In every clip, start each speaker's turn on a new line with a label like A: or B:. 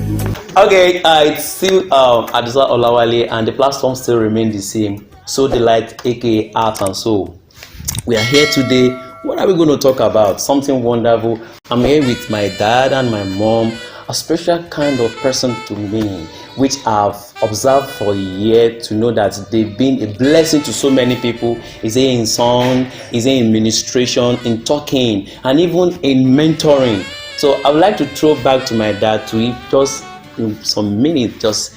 A: Okay, it's still Adisa Olawale, and the platform still remain the same. So Delight, aka Art and Soul. We are here today. What are we going to talk about? Something wonderful. I'm here with my dad and my mom, a special kind of person to me, which I've observed for a year to know that they've been a blessing to so many people. Is it in song, is it in ministration, in talking, and even in mentoring. So I would like to throw back to my dad to just in some minutes just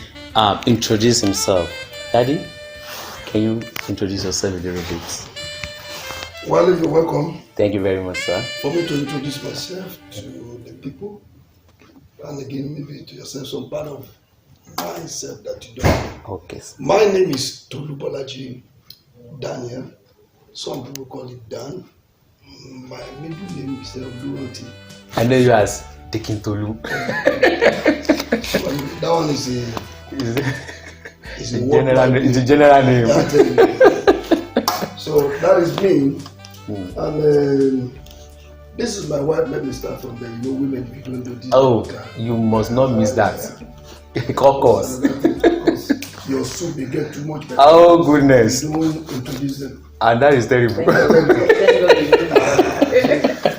A: introduce himself. Daddy, can you introduce yourself a little bit?
B: Well, you're welcome.
A: Thank you very much, sir.
B: For me to introduce myself to the people, and again, maybe to yourself, some part of myself that you don't know.
A: Okay.
B: My name is Tolu-Bolaji Daniel. Some people call it Dan. My middle name is Oluwanti.
A: I know you as Dikin Tolu.
B: That one is a
A: general name.
B: So that is me. And this is my wife. Let me start from there. You know, women, if you don't do this,
A: oh, you must not miss that. Of course.
B: Your soup, they get too much better.
A: Oh, goodness.
B: You don't introduce them.
A: And that is terrible.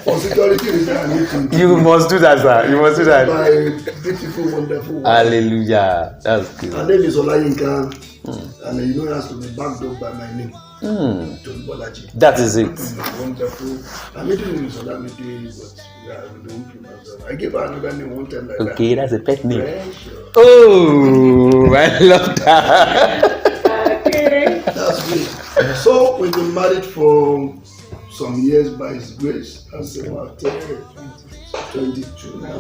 B: For security reasons, I need to.
A: You must do that, sir. You must do that.
B: My beautiful, wonderful wife.
A: Hallelujah. That's good.
B: Her name is Olayinka. And you know it has to be backed up by my name. Tolu-Bolaji.
A: That is it.
B: Wonderful. My middle name is Olamide, but we don't pronounce that. I gave her another name one time like that.
A: Okay, that's a pet name.
B: Pressure.
A: Oh, I love that.
B: Okay. That's great. So we've been married for some years by His grace. That's about 22 now.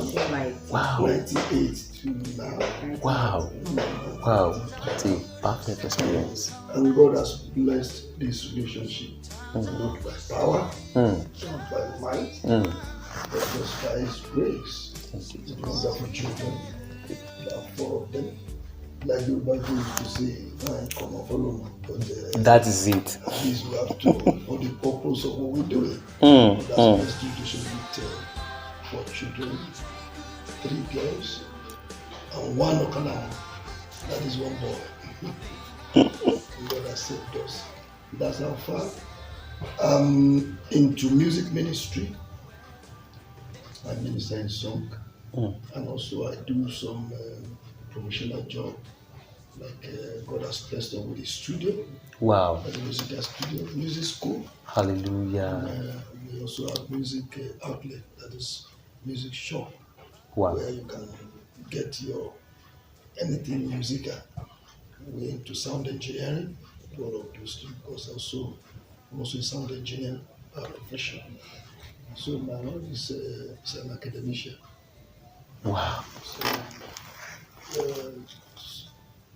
A: Wow.
B: 98 to now.
A: Wow. Wow. That's a perfect experience.
B: And God has blessed this relationship. Not by power, not by might, but just by His grace. It's wonderful children. There are 4 of them. Like you used to say, come and follow me. But
A: that is it.
B: At least we have to, for the purpose of what we're doing. That's the institution with 4 children, 3 girls, and 1 Okala. That is 1 boy. God has saved us. That's how far. I'm into music ministry. I minister in song. And also I do some professional job. Like God has blessed us with a studio.
A: Wow.
B: Like a musical studio, music school.
A: Hallelujah.
B: And we also have music outlet, that is music shop.
A: Wow.
B: Where you can get your anything musical. We're into sound engineering, all of those things, because I'm also a sound engineer by profession. So my wife is an academician.
A: Wow.
B: So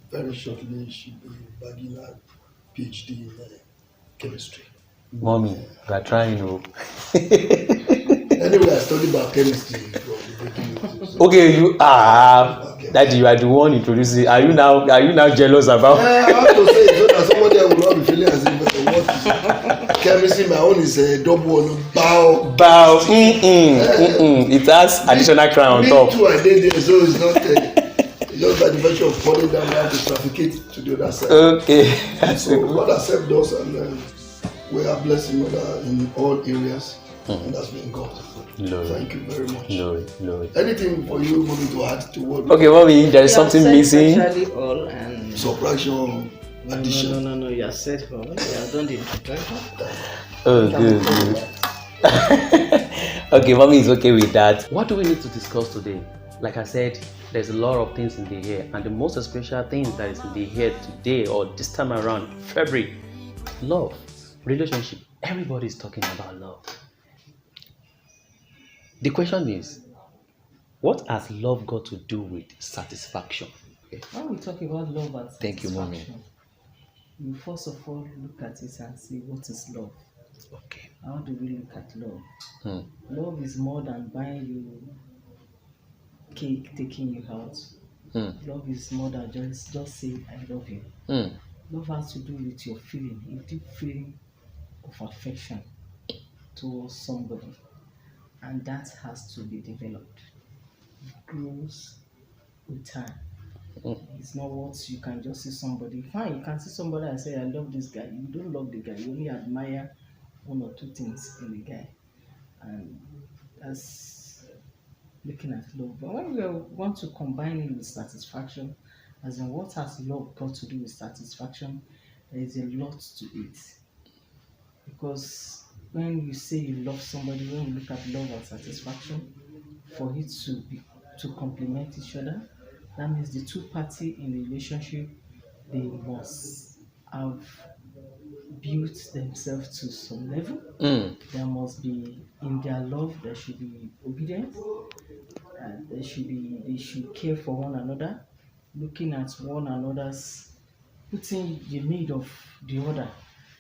B: very shortly she'll be bagging her PhD in chemistry.
A: Mommy, you are trying to.
B: Anyway, I studied biochemistry from the beginning. So
A: okay, you are. Daddy, you are the one introducing. Are you now jealous about?
B: I have to say so that somebody will not be feeling as if what is chemistry. My own is a double one. Bow.
A: It has additional crown on top.
B: Me too. I did it, so it's not. Just by the virtue of falling down, I have to trafficate to the other side.
A: Okay.
B: So God has helped us, and we are blessed in all areas, and that's been God.
A: Lord.
B: Thank you very much.
A: Lord.
B: Anything for you, mommy, to add to what?
A: Okay, mommy, there is something missing.
C: Actually, all and
B: subtraction, addition.
C: No. You have said all. You have done the introduction.
A: Oh, good. Okay, mommy is okay with that. What do we need to discuss today? Like I said, there's a lot of things in the air, and the most special thing that is in the air today or this time around, February, love, relationship. Everybody is talking about love. The question is, what has love got to do with satisfaction?
C: Okay. When we talk about love and satisfaction,
A: thank you, mommy.
C: You first of all look at it and see what is love.
A: Okay.
C: How do we look at love? Love is more than buying you cake, taking you out. Love is more than just say I love you. Love has to do with your feeling, a deep feeling of affection towards somebody, and that has to be developed. It grows with time. It's not what you can just see somebody. Fine, you can see somebody and say, I love this guy. You don't love the guy. You only admire one or two things in the guy. And that's looking at love. But when we want to combine it with satisfaction, as in what has love got to do with satisfaction, there is a lot to it. Because when you say you love somebody, when you look at love and satisfaction, for it to complement each other, that means the two parties in the relationship, they must have built themselves to some level. There must be, in their love, there should be obedience, and they should care for one another, looking at one another's, putting the need of the other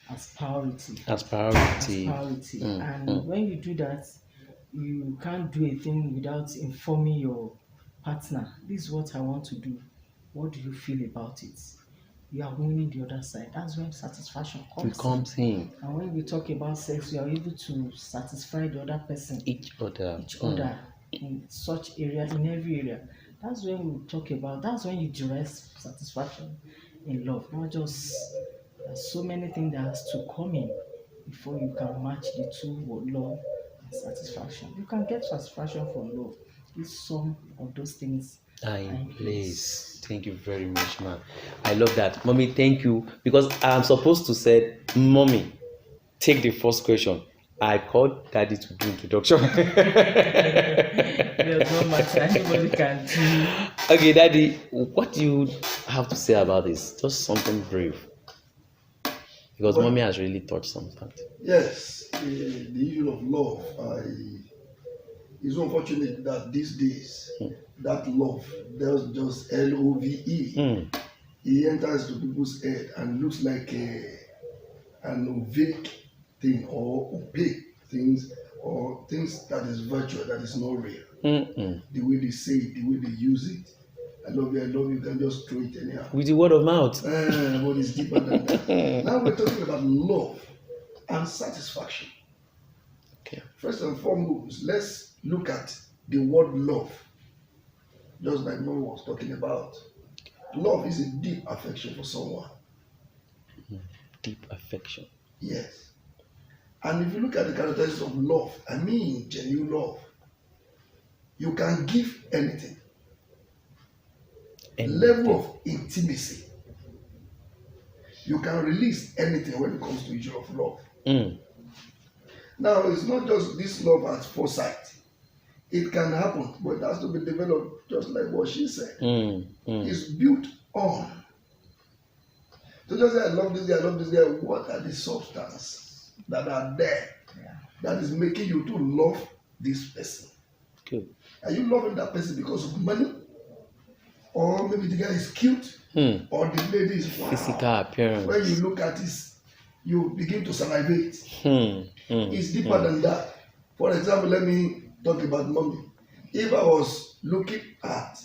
C: as priority.
A: As priority.
C: And when you do that, you can't do a thing without informing your partner. This is what I want to do. What do you feel about it? You are winning the other side. That's when satisfaction comes
A: in.
C: And when we talk about sex, you are able to satisfy the other person.
A: Each other
C: In such area, in every area. That's when we talk about, that's when you derive satisfaction in love. Not just, there's so many things that has to come in before you can match the two, love and satisfaction. You can get satisfaction from love if some of those things
A: are in place. Thank you very much, man. I love that. Mommy, thank you. Because I'm supposed to say, Mommy, take the first question. I called Daddy to do introduction.
C: There's no matter, anybody can do.
A: Okay, Daddy, what do you have to say about this? Just something brief. Because Mommy has really touched something.
B: Yes, the issue of love. It's unfortunate that these days, that love, there's just love. It enters to people's head and looks like an vague thing or opaque things or things that is virtual, that is not real. The way they say it, the way they use it. I love you, can just throw it anyhow.
A: With the word of mouth.
B: But it's deeper than that. Now we're talking about love and satisfaction.
A: Okay.
B: First and foremost, let's look at the word love. Just like Mom was talking about. Love is a deep affection for someone.
A: Deep affection.
B: Yes. And if you look at the characteristics of love, I mean genuine love, you can give anything. Level of intimacy. You can release anything when it comes to the issue of love. Now, it's not just this love at foresight. It can happen, but it has to be developed just like what she said. It's built on. So just say, I love this guy. What are the substances that are there that is making you to love this person?
A: Good.
B: Are you loving that person because of money? Or maybe the guy is cute? Or the lady is wow.
A: Physical appearance.
B: When you look at this, you begin to salivate. It's deeper than that. For example, let me talk about Mommy. If I was looking at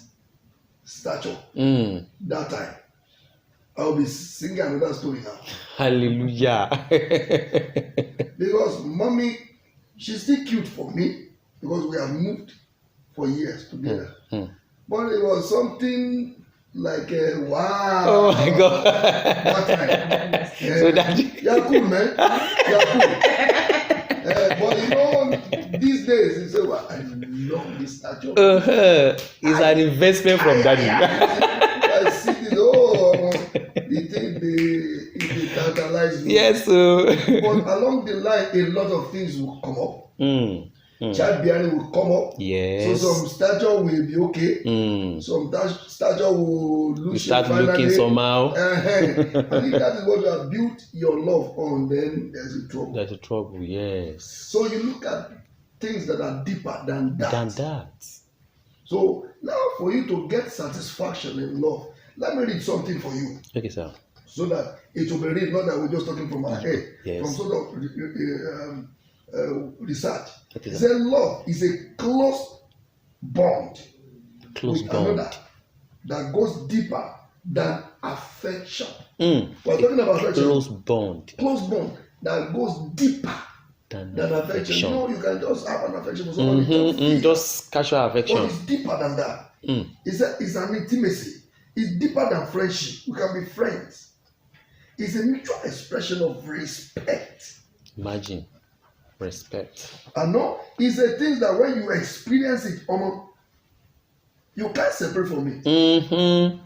B: stature that time, I'll be singing another story now.
A: Hallelujah.
B: Because Mommy, she's still cute for me because we have moved for years together. But it was something like wow.
A: Oh my God.
B: That time.
A: So that
B: You're cool, man. You're cool. But you know, these days, you say, well, I love this statue.
A: It's an investment from Daddy.
B: I see this, the thing they tantalize me.
A: Yes,
B: But along the line, a lot of things will come up. Childbearing will come up.
A: Yes.
B: So some stature will be okay. Some stature will lose.
A: Start looking somehow.
B: And if that is what you have built your love on, then there's a trouble.
A: There's a trouble, yes.
B: So you look at things that are deeper than that. So now for you to get satisfaction in love, let me read something for you.
A: Okay, sir.
B: So that it will be read, not that we're just talking from our head.
A: Yes.
B: From sort of research.
A: Okay,
B: It says love is a close bond with another that goes deeper than affection. We're talking about affection.
A: Close bond.
B: Close bond that goes deeper than affection. You know, you can just have an affection for somebody.
A: Just casual affection.
B: But it's deeper than that. It's an intimacy. It's deeper than friendship. We can be friends. It's a mutual expression of respect.
A: Imagine. Respect.
B: And no, it's a thing that when you experience it, you can't separate from it.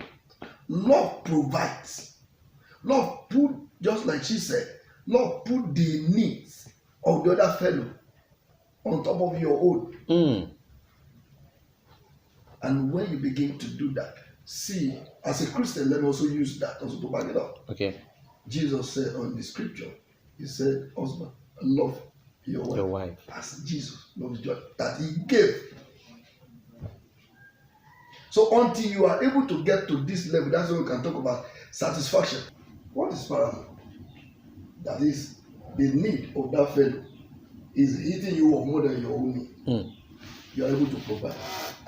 B: Love provides. Love put, just like she said, love put the needs of the other fellow on top of your own. And when you begin to do that, see, as a Christian, let me also use that also to back it up.
A: Okay.
B: Jesus said on the scripture, he said, husband, love your wife as Jesus loves you, that he gave. So until you are able to get to this level, that's when we can talk about satisfaction. What is paramount? That is, the need of that fellow is hitting you up more than your own need. You are able to provide.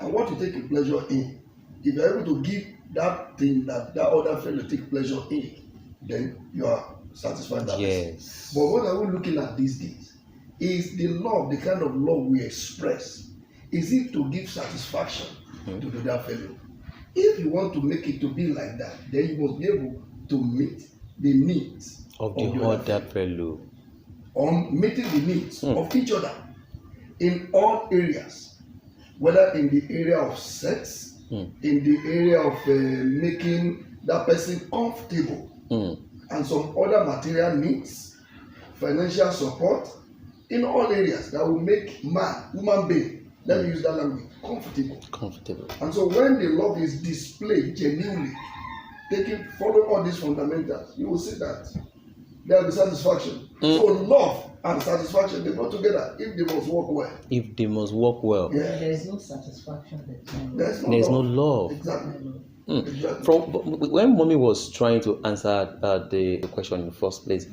B: And what you take a pleasure in, if you are able to give that thing that other fellow take pleasure in, then you are satisfied that
A: yes.
B: But what are we looking at these days? Is the love, the kind of love we express, is it to give satisfaction to the other fellow? If you want to make it to be like that, then you must be able to meet the needs
A: of the other fellow.
B: On meeting the needs of each other in all areas, whether in the area of sex, in the area of making that person comfortable, and some other material needs, financial support, in all areas that will make human being, let me use that language, comfortable. And so when the love is displayed genuinely, follow all these fundamentals, you will see that there will be satisfaction. So love and satisfaction, they go together if they must work well.
C: Yeah. There is no satisfaction.
B: There's
A: no love.
B: Exactly.
A: From when mommy was trying to answer the question in the first place,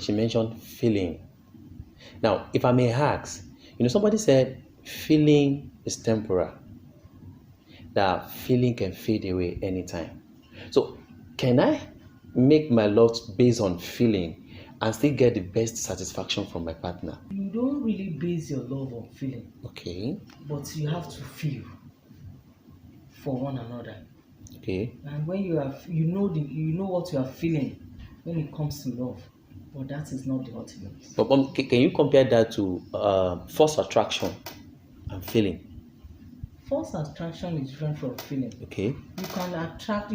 A: she mentioned feeling. Now, if I may ask, somebody said feeling is temporal. That feeling can fade away anytime. So, can I make my love based on feeling and still get the best satisfaction from my partner?
C: You don't really base your love on feeling.
A: Okay.
C: But you have to feel for one another.
A: Okay.
C: And when you know what you are feeling when it comes to love, but that is not the ultimate.
A: But can you compare that to force attraction and feeling?
C: Force attraction is different from feeling.
A: Okay.
C: You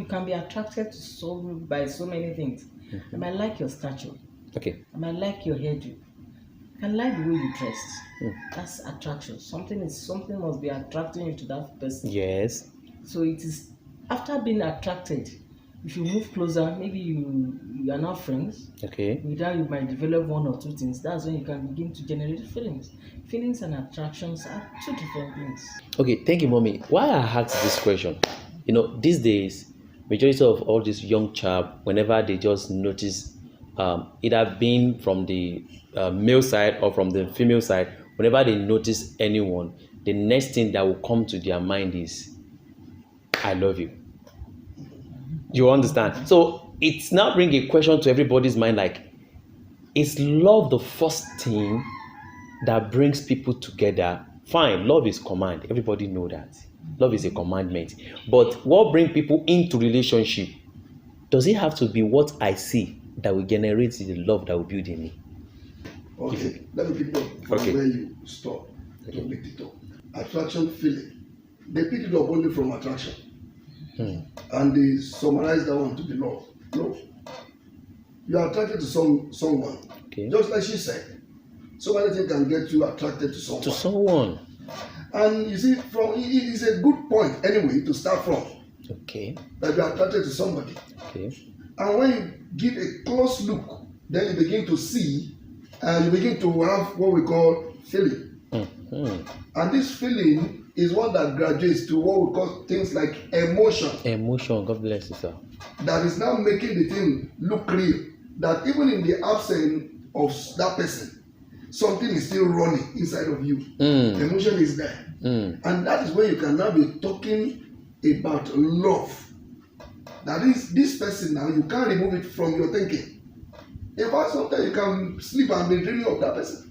C: can be attracted to by so many things. I might like your stature.
A: Okay.
C: I might like your hairdo. I can like the way you dressed. That's attraction. Something must be attracting you to that person.
A: Yes.
C: So it is after being attracted, if you move closer, maybe you are not friends.
A: Okay.
C: With that, you might develop one or two things. That's when you can begin to generate feelings. Feelings and attractions are two different things.
A: Okay, thank you, mommy. Why I asked this question? These days, majority of all these young chap, whenever they just notice, either being from the male side or from the female side, whenever they notice anyone, the next thing that will come to their mind is, I love you. You understand? So it's now bring a question to everybody's mind like, is love the first thing that brings people together? Fine, love is command. Everybody know that. Love is a commandment. But what brings people into relationship? Does it have to be what I see that will generate the love that will build in me?
B: Okay, let me pick up from where you stop. To pick it up. Attraction, feeling. They pick it up only from attraction. And they summarize that one to be love. No. You are attracted to someone. Okay. Just like she said. So many things can get you attracted to someone. And you see, it is a good point anyway to start from.
A: Okay.
B: That you are attracted to somebody.
A: Okay.
B: And when you give a close look, then you begin to see, and you begin to have what we call feeling. And this feeling is one that graduates to what we call things like emotion.
A: Emotion, God bless you, sir.
B: That is now making the thing look real. That even in the absence of that person, something is still running inside of you. Emotion is there. And that is when you can now be talking about love. That is, this person now, you can't remove it from your thinking. In fact, sometimes you can sleep and be dreaming of that person.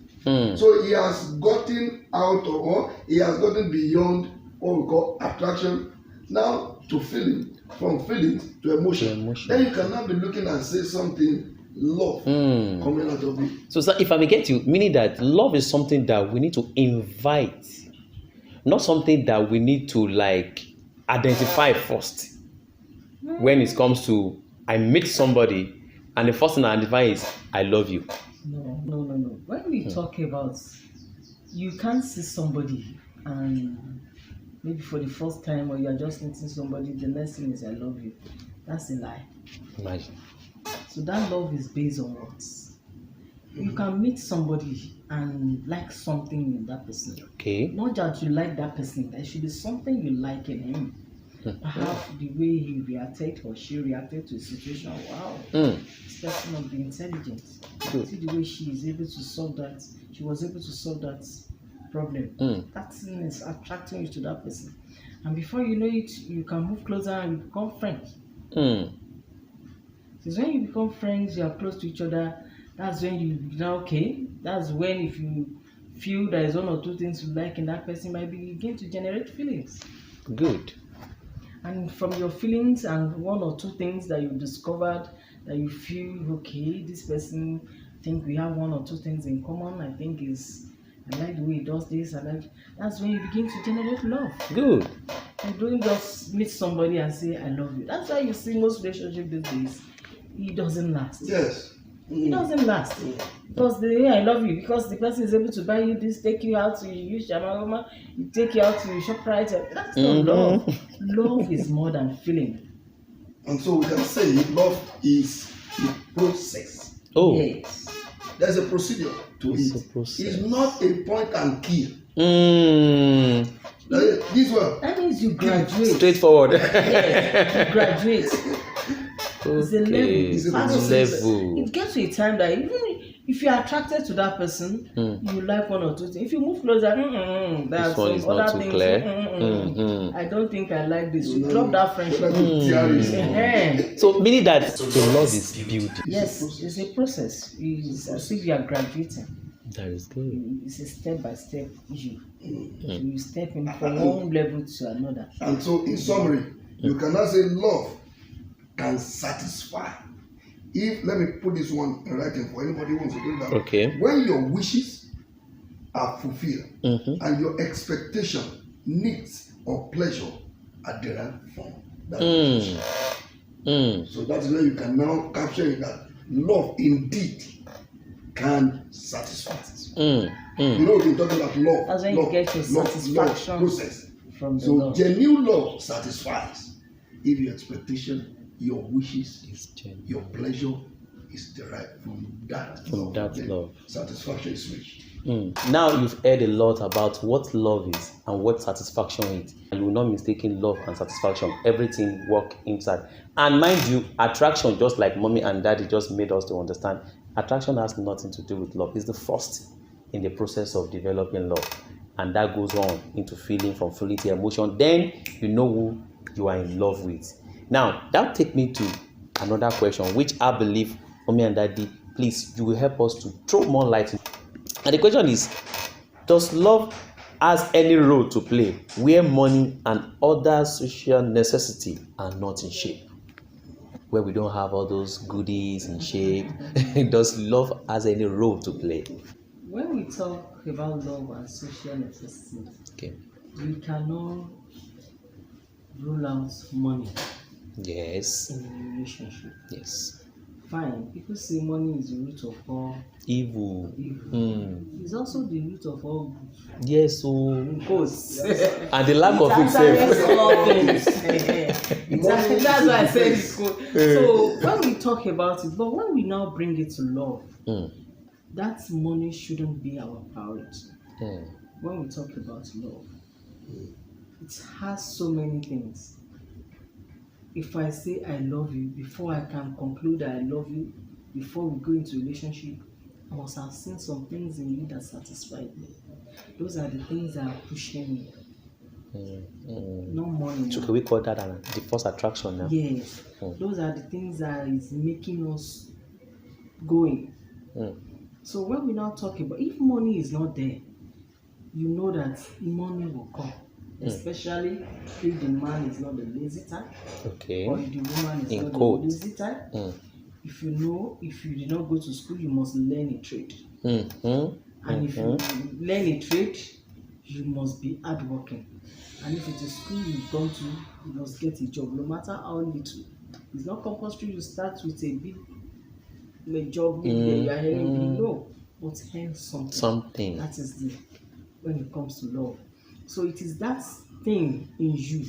B: So he has gotten out of, or he has gotten beyond what we call attraction now to feeling, from feelings to emotion. Then you can now be looking and say something love coming out of it.
A: So, sir, if I may get you, meaning that love is something that we need to invite, not something that we need to like identify first. When it comes to I meet somebody and the first thing I identify is I love you.
C: No. When we talk about, you can't see somebody and maybe for the first time or you are just meeting somebody, the next thing is I love you. That's a lie.
A: Imagine.
C: So that love is based on what? You can meet somebody and like something in that person.
A: Okay.
C: Not that you like that person, there should be something you like in him. Perhaps the way he reacted or she reacted to a situation. Wow, this person must be intelligent.
A: Good.
C: See the way she is able to solve that. She was able to solve that problem. That thing is attracting you to that person, and before you know it, you can move closer and you become friends. So when you become friends, you are close to each other. That's when you now okay. That's when if you feel there is one or two things you like in that person, might begin to generate feelings.
A: Good.
C: And from your feelings and one or two things that you've discovered that you feel okay, this person, I think we have one or two things in common. I think is I like the way he does this. That's when you begin to generate love.
A: Good.
C: And don't just meet somebody and say I love you. That's why you see most relationships these days, it doesn't last.
B: Yes.
C: It doesn't last. Because the way I love you, because the person is able to buy you this, take you out to use Shamaroma, you take you out to ShopRite. That's not love. Love is more than feeling.
B: And so we can say love is a process.
A: Oh.
C: Yes.
B: There's a procedure to
A: It's
B: it.
A: a process.
B: It's not a point and kill.
A: Straightforward.
B: This one.
C: That means you graduate.
B: Yes,
C: you graduate. It's a level.
B: It's a
A: level.
C: It gets to a time that even if you are attracted to that person, you like one or two things. If you move closer, there's
A: This one is
C: some
A: not
C: other
A: too
C: things.
A: clear.
C: I don't think I like this. You drop that friendship.
A: So meaning that the love is building.
C: Yes, it's a process. It's as if you are graduating.
A: That is good.
C: It's a step-by-step issue. You step in from one level to another.
B: And so, in summary, you cannot say love can satisfy. If let me put this one in writing for anybody who wants to do that.
A: Okay.
B: When your wishes are fulfilled and your expectation, needs, or pleasure are derived from that relationship. So that is where you can now capture it that love indeed can satisfy. You know, we've been talking about love.
C: That's when you get your satisfaction
B: process.
C: from the
B: So
C: love.
B: genuine love satisfies if your expectation, your wishes, your pleasure is derived from that love. Satisfaction is reached.
A: Now you've heard a lot about what love is and what satisfaction is. You will not mistaken love and satisfaction. Everything work inside. And mind you, attraction, just like mommy and daddy just made us to understand, attraction has nothing to do with love. It's the first in the process of developing love. And that goes on into feeling, from feeling to emotion. Then you know who you are in love with. Now, that takes me to another question, which I believe, mommy and daddy, please, you will help us to throw more light. And the question is, does love has any role to play where money and other social necessity are not in shape? Where we don't have all those goodies in shape. Does love has any role to play?
C: When we talk about love and social necessity, we cannot rule out money.
A: Yes.
C: In a relationship.
A: Yes.
C: Fine. People say money is the root of all
A: evil.
C: It's also the root of all good.
A: Yes, so and the lack of
C: itself. That's why I said it's good. So when we talk about it, but when we now bring it to love, that money shouldn't be our priority. When we talk about love, it has so many things. If I say I love you, before I can conclude that I love you, before we go into a relationship, I must have seen some things in you that satisfy me. Those are the things that are pushing me. No money.
A: So can we call that the first attraction now?
C: Yes. Those are the things that is making us going. So when we now talk about, if money is not there, you know that money will come. especially if the man is not the lazy type,
A: Okay.
C: or if the woman is
A: In
C: not
A: quotes.
C: the lazy type.
A: Mm.
C: If you did not go to school, you must learn a trade.
A: Mm-hmm.
C: And if you learn a trade, you must be hardworking. And if it is school you've gone to, you must get a job, no matter how little. It's not compulsory to start with a big job, maybe you are earning, no, but earn something.
A: Something.
C: That is the when it comes to love. So it is that thing in you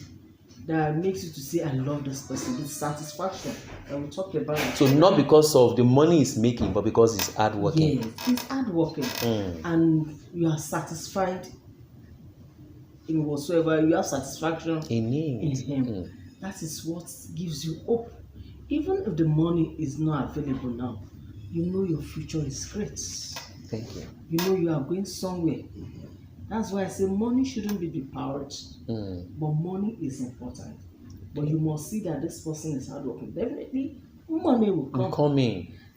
C: that makes you to say, I love this person. It's satisfaction. And we'll talk about it.
A: So not because of the money he's making, but because he's hardworking.
C: Yes, it's hardworking. And you are satisfied in whatsoever, you have satisfaction in him. That is what gives you hope. Even if the money is not available now, you know your future is great.
A: Thank you.
C: You know you are going somewhere. That's why I say money shouldn't be the priority. But money is important. But you must see that this person is hardworking. Definitely, money will come.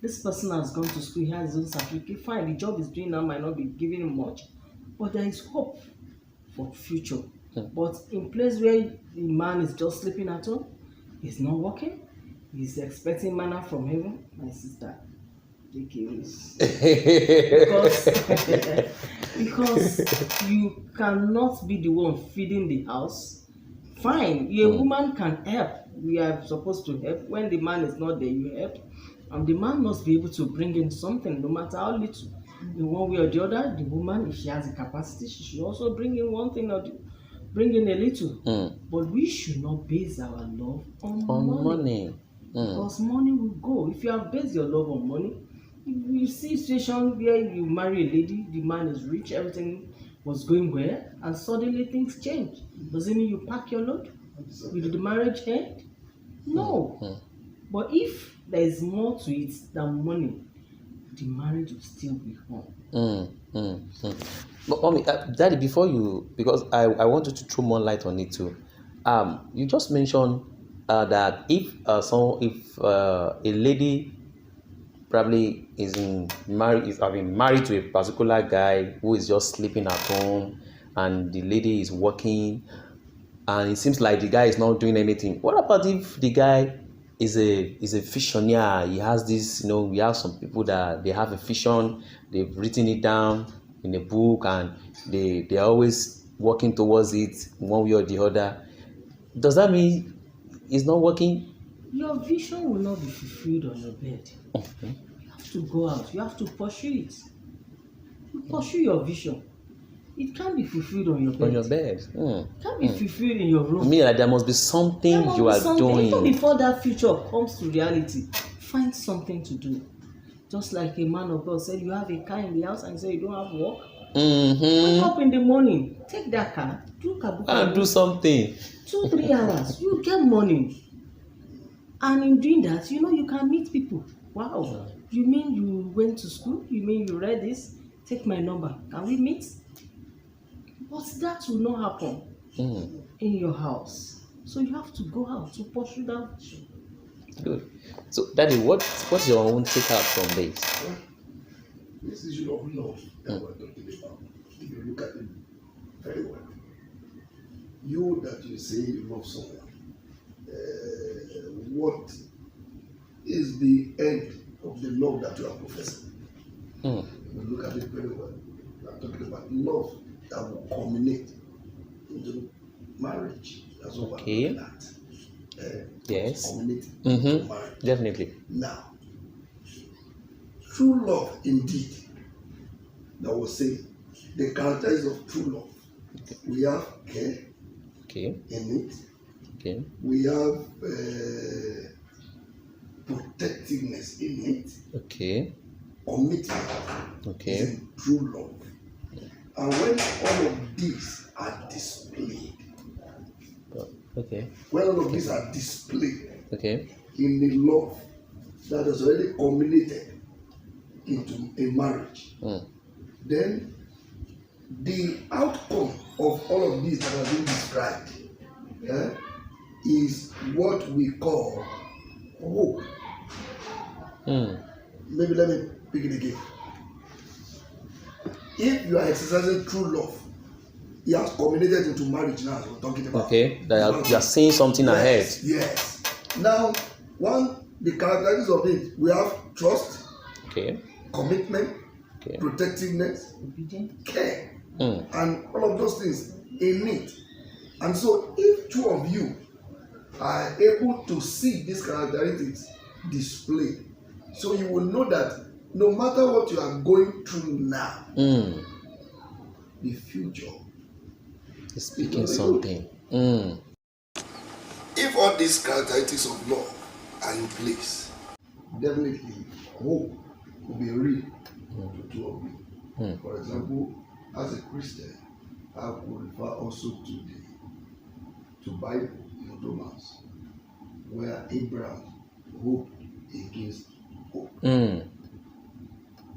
C: This person has gone to school, he has his own certificate. Fine, the job he's doing now might not be giving him much, but there is hope for future. But in place where the man is just sleeping at home, he's not working, he's expecting manna from heaven, my sister. Take it because you cannot be the one feeding the house. Fine, a woman can help. We are supposed to help. When the man is not there, you help. And the man must be able to bring in something, no matter how little. In one way or the other, the woman, if she has the capacity, she should also bring in one thing or bring in a little. But we should not base our love on money. Because money will go. If you have based your love on money, if you see a situation where you marry a lady, the man is rich, everything was going well, and suddenly things change. Does it mean you pack your load? Will the marriage end? No. But if there is more to it than money, the marriage will still be on.
A: But mommy, Daddy, before you, because I want you to throw more light on it too. You just mentioned that if a lady probably is having married to a particular guy who is just sleeping at home, and the lady is working, and it seems like the guy is not doing anything. What about if the guy is a visionary? He has this, we have some people that they have a vision, they've written it down in a book, and they are always working towards it one way or the other. Does that mean it's not working?
C: Your vision will not be fulfilled on your bed. You have to go out. You have to pursue it. You pursue your vision. It can't be fulfilled on your bed.
A: On your bed.
C: It can't be fulfilled in your room.
A: I mean, like there must be something you are doing.
C: Even before that future comes to reality, find something to do. Just like a man of God said, you have a car in the house and you say you don't have work. Wake up in the morning, take that car, do kabuka,
A: and do something.
C: 2-3 hours, you get money. And in doing that, you can meet people. Wow, you mean you went to school? You mean you read this? Take my number. Can we meet? But that will not happen in your house. So you have to go out to pursue that vision.
A: Good. So, Daddy, what's your own take out from this?
B: This issue of love that we're talking about, if you look at it very well, you that you say you love someone, what is the end of the love that you are professing? You look at it very well. We are talking about love that will culminate into marriage. That's what we're looking at.
A: Yes.
B: Culminate into marriage.
A: Definitely.
B: Now, true love indeed, that was saying, the characteristics of true love. We have care in it. We have protectiveness in it. Commitment is in true love. And when all of these are displayed, when all of these are displayed in the love that has already culminated into a marriage, then the outcome of all of these that have been described is what we call hope. Maybe let me pick it again. If you are exercising true love he has culminated into marriage now, as we're talking about.
A: Okay, that you are seeing something ahead.
B: Yes. Now, the characteristics of it, we have trust,
A: Okay.
B: commitment,
A: Okay.
B: protectiveness,
C: Obedient.
B: care, and all of those things in it. And so, if two of you are able to see these characteristics displayed, so you will know that no matter what you are going through now, the future
A: He's speaking something.
B: If all these characteristics of love are in place, definitely hope will be real to two of you. For example, as a Christian, I would refer also to Bible in Romans, where Abraham hoped against hope.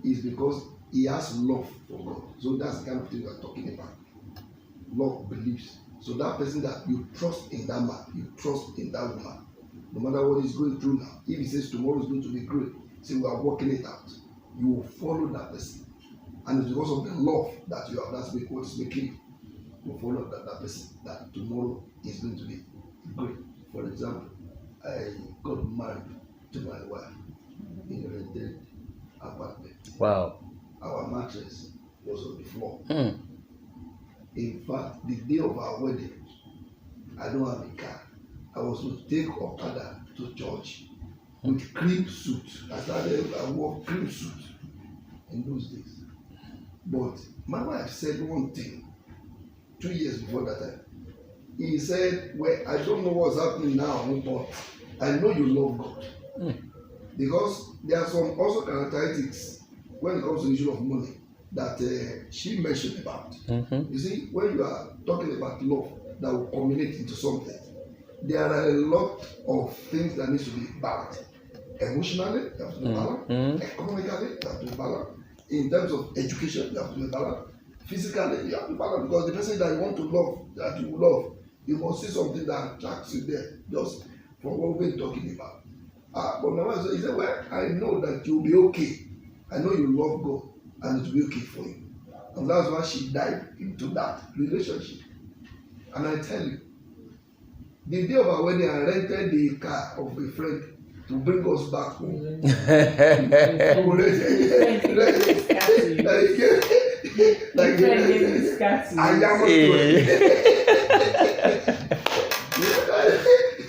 B: It's because he has love for God. So that's the kind of thing we're talking about. Love, beliefs. So that person that you trust in that man, you trust in that woman, no matter what he's going through now. If he says tomorrow is going to be great, say we are working it out, you will follow that person. And it's because of the love that you have, that's what is making you follow that person, that tomorrow is going to be great. For example, I got married to my wife in a rented apartment.
A: Wow.
B: Our mattress was on the floor. In fact, the day of our wedding, I don't have a car. I was to take Okada to church with cream suit. I wore cream suit in those days. But my wife said one thing 2 years before that time. He said, well, I don't know what's happening now, but I know you love God. Because there are some also characteristics when it comes to the issue of money that she mentioned about. You see, when you are talking about love that will culminate into something, there are a lot of things that needs to be balanced. Emotionally, you have to be balanced. Economically, you have to be balanced. In terms of education, you have to be balanced. Physically, you have to be balanced, because the person that you want to love, that you love, you must see something that attracts you there, just from what we've been talking about. But my wife said, he said, well, I know that you'll be okay. I know you love God, and it will be okay for you. And that's why she dived into that relationship. And I tell you, the day of our wedding, I rented the car of a friend to bring us back home.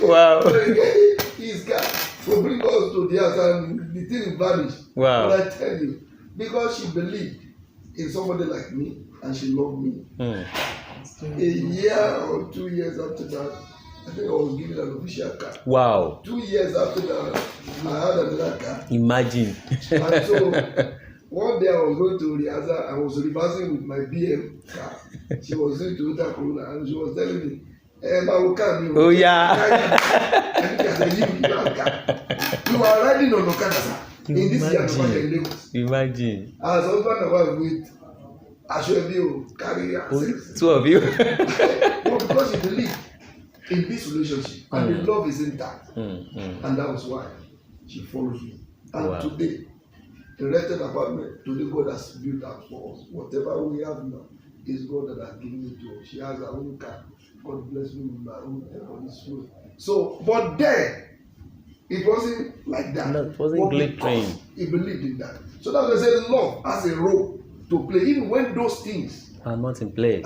A: Wow.
B: His car to bring us to the house, and the thing vanished.
A: Wow.
B: But I tell you, because she believed in somebody like me and she loved me. A year or 2 years after that, I think I was given an official car.
A: Wow.
B: 2 years after that, I had another car.
A: Imagine.
B: And so one day I was going to Riaza, I was reversing with my BM car. She was going to Uta Corona, and she was telling me,
A: oh yeah.
B: You are riding on Okada, sir. In this year,
A: Imagine.
B: As husband and wife with Ashwebi, carry access.
A: Two of you.
B: But because you believe in this relationship and the love is intact, and that was why she followed me. And today, the rented apartment, today God has built out for us. Whatever we have now is God that has given it to us. She has her own car. God bless me with my own on this way. So, but then it wasn't like that.
A: No, it wasn't glittering.
B: He believed in that. So that's why I said love has a role to play, even when those things
A: are not in place.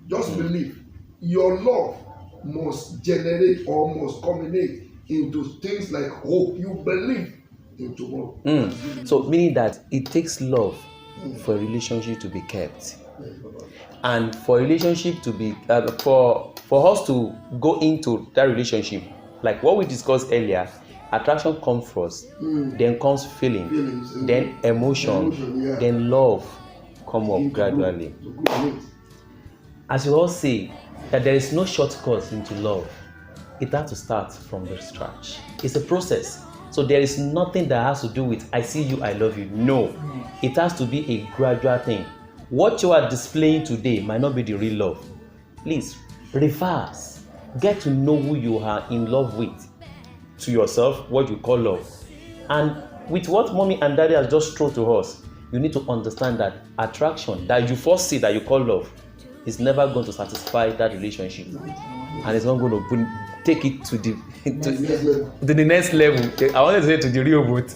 B: Just believe. Your love must generate or must culminate into things like hope. You believe in tomorrow.
A: So meaning that it takes love for a relationship to be kept. And for a relationship to be for us to go into that relationship, like what we discussed earlier, attraction comes first, then comes feelings, then emotion, then love come up gradually. As you all say, that there is no shortcut into love. It has to start from the scratch. It's a process. So there is nothing that has to do with I see you, I love you. No, it has to be a gradual thing. What you are displaying today might not be the real love. Please reverse. Get to know who you are in love with. To yourself, what you call love. And with what mommy and daddy has just thrown to us, you need to understand that attraction that you first see that you call love is never going to satisfy that relationship, and it's not going to take it to the to the next level. I wanted to say to the real boat.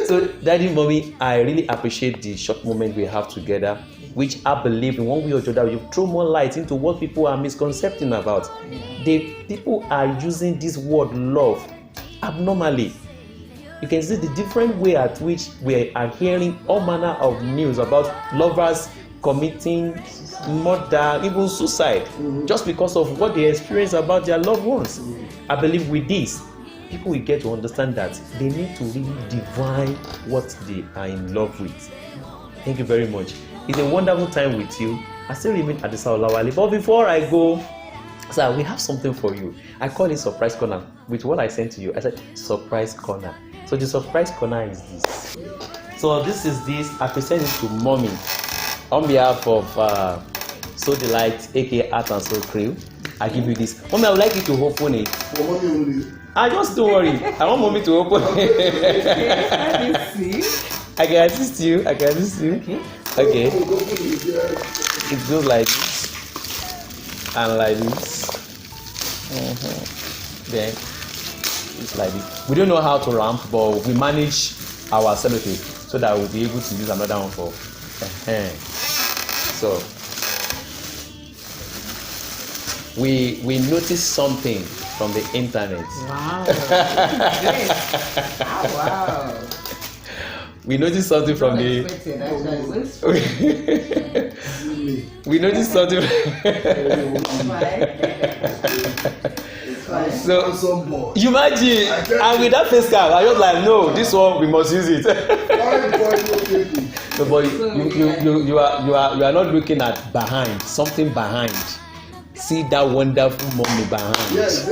A: So, Daddy, Mommy, I really appreciate the short moment we have together, which I believe in one way or the other, you throw more light into what people are misconcepting about. The people are using this word love abnormally. You can see the different way at which we are hearing all manner of news about lovers committing murder, even suicide, just because of what they experience about their loved ones. I believe with this, people will get to understand that they need to really divine what they are in love with. Thank you very much. It's a wonderful time with you. I still remain Adisa Olawale. But before I go, sir, we have something for you. I call it surprise corner. With what I sent to you, I said surprise corner. So the surprise corner is this. So this is this. I present it to Mommy on behalf of So Delight, aka Art and Soul Crew. I give you this. Mommy, I would like you to open it.
B: For mommy only.
A: Just don't worry. I want Mommy to open it.
C: Let me see.
A: I can assist you. Okay. It goes like this and like this. Then it's like this. We don't know how to ramp, but we manage our sellotape so that we'll be able to use another one for. So we noticed something from the internet.
C: Wow. Oh, wow.
A: We noticed something from the. We noticed something. So you imagine, and with that face card, I was like, no, this one we must use it. So, but you are not looking at behind, something behind. See that wonderful mommy behind.
B: Yes.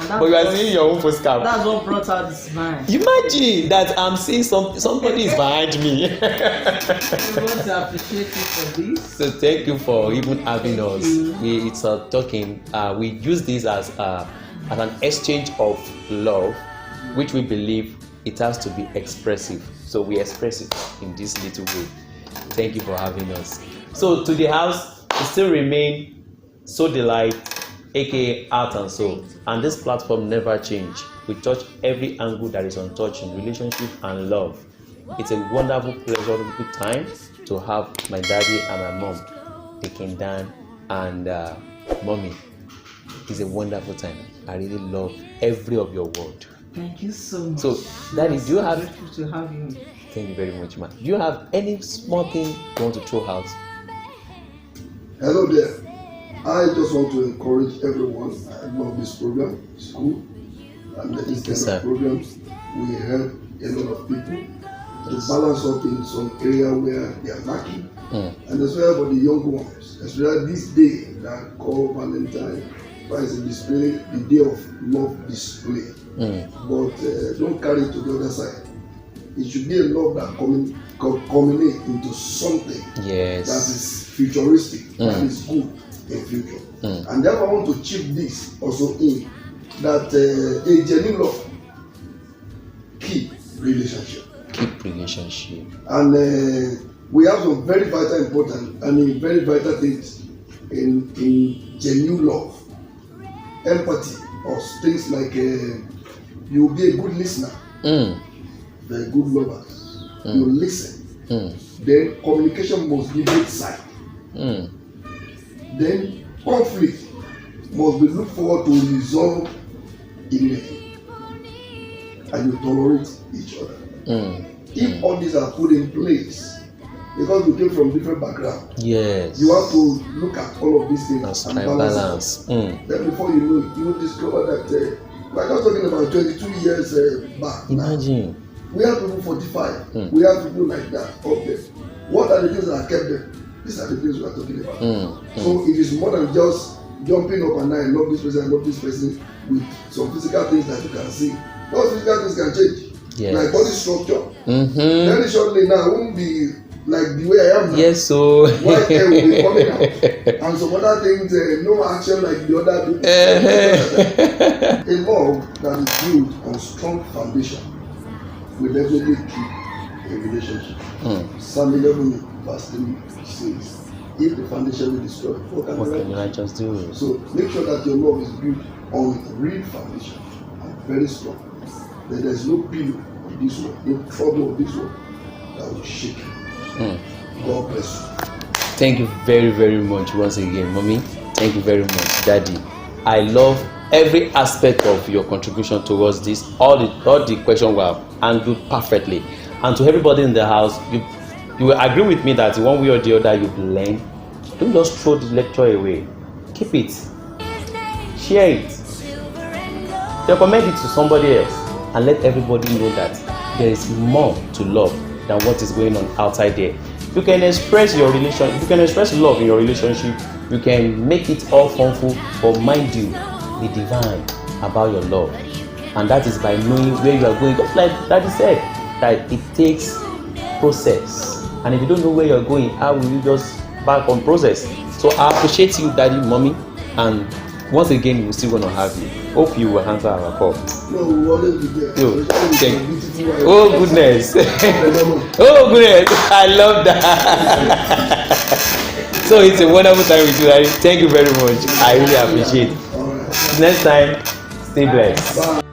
A: But you are seeing your own postcard.
C: That's what brought out the smile.
A: Imagine that I'm seeing somebody is behind me.
C: We want to appreciate you for this.
A: So thank you for even having us. It's talking. We use this as an exchange of love, which we believe it has to be expressive. So we express it in this little way. Thank you for having us. So to the house, we still remain So Delight, aka Art and Soul, and this platform never change. We touch every angle that is untouched in relationship and love. It's a wonderful, pleasurable time to have my daddy and my mom taking down, and Mommy. It's a wonderful time. I really love every of your word.
C: Thank you so much.
A: So, Daddy, do you have?
C: Grateful to have you.
A: Thank you very much, man. Do you have any small thing you want to throw out?
B: Hello there. I just want to encourage everyone. I love this program. It's cool. And this kind of programs will help a lot of people to balance up in some area where they are lacking. And especially for the young ones, especially this day that called Valentine, is a display, the day of love display. But don't carry it to the other side. It should be a love that culminate into something that is futuristic, that is good in future. And therefore I want to chip this also in that a genuine love keep relationship. And we have some very vital important and very vital things in genuine love. Empathy or things like you will be a good listener, very good lover. You listen. Then communication must be both sides. Then conflict must be looked forward to resolve immediately, and you tolerate each other. If all these are put in place, because we came from different backgrounds, you have to look at all of these things and balance. Then before you know it, you will discover that like I was talking about 22 years back.
A: Imagine.
B: We have people 45. We have people like that up there. What are the things that kept them? These are the things we are talking about. So it is more than just jumping up and down, I love this person with some physical things that you can see. Those physical things can change. Like body structure. Very shortly now, I won't be like the way I am now. So white hair will be coming out. And some other things, no action like the other people. A love that is built on strong foundation will definitely keep a a relationship. Psalm 11 verse 3 says, if the foundation will destroy, what can the righteous do? So make sure that your love is built on a real foundation and very strong. That there's no pillow in this world, no trouble of this world that will shake you. God bless you.
A: Thank you very, very much once again, Mommy. Thank you very much, Daddy. I love every aspect of your contribution towards this. All the questions were handled perfectly. And to everybody in the house, you will agree with me that one way or the other you've learned. Don't just throw the lecture away. Keep it. Share it. Recommend it to somebody else. And let everybody know that there is more to love than what is going on outside there. You can express your relation. You can express love in your relationship. You can make it all funful, but mind you, be divine about your love, and that is by knowing where you are going. Just like Daddy said, that it takes process, and if you don't know where you are going, how will you just back on process? So I appreciate you, Daddy, Mommy, and once again, we're still going to have you. Hope you will answer our call.
B: No, we always be there.
A: Oh goodness. Oh goodness. I love that. So it's a wonderful time with you, Daddy. Thank you very much. I really appreciate it. Next time, stay blessed.
B: Bye.